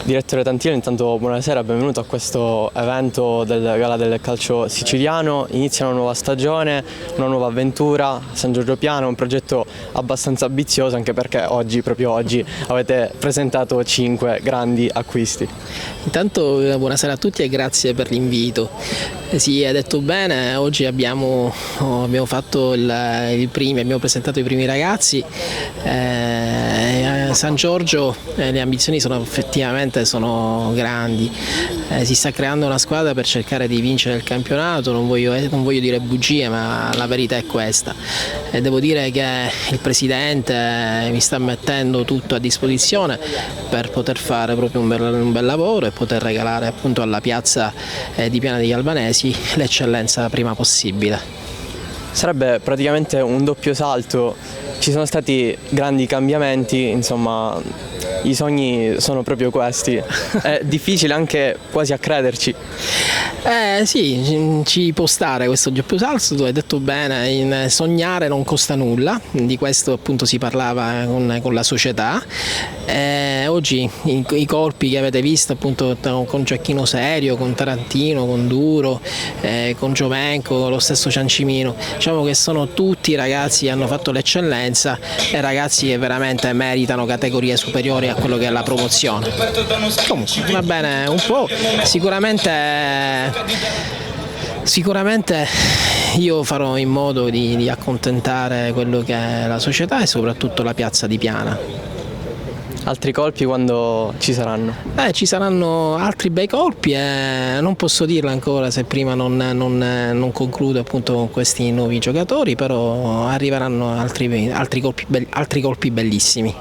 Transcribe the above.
Direttore Tantile, intanto buonasera, benvenuto a questo evento del Gala del Calcio Siciliano. Inizia una nuova stagione, una nuova avventura, San Giorgio Piano, un progetto abbastanza ambizioso anche perché oggi, proprio oggi, avete presentato 5 grandi acquisti. Intanto buonasera a tutti e grazie per l'invito. Sì, hai detto bene, oggi abbiamo presentato i primi ragazzi. A San Giorgio le ambizioni effettivamente sono grandi, si sta creando una squadra per cercare di vincere il campionato, non voglio dire bugie, ma la verità è questa. Devo dire che il Presidente mi sta mettendo tutto a disposizione per poter fare proprio un bel lavoro e poter regalare appunto alla piazza di Piana degli Albanesi l'eccellenza prima possibile. Sarebbe praticamente un doppio salto, ci sono stati grandi cambiamenti, insomma i sogni sono proprio questi, è difficile anche quasi a crederci. Sì, ci può stare questo doppio salto, tu hai detto bene, sognare non costa nulla, di questo appunto si parlava con la società. Oggi i corpi che avete visto appunto con Giacchino Serio, con Tarantino, con Duro, con Giovenco, lo stesso Ciancimino, diciamo che sono tutti ragazzi che hanno fatto l'eccellenza e ragazzi che veramente meritano categorie superiori a quello che è la promozione. Comunque va bene un po', sicuramente io farò in modo di accontentare quello che è la società e soprattutto la piazza di Piana. Altri colpi quando ci saranno? Ci saranno altri bei colpi e non posso dirlo ancora se prima non concludo appunto con questi nuovi giocatori, però arriveranno altri colpi bellissimi.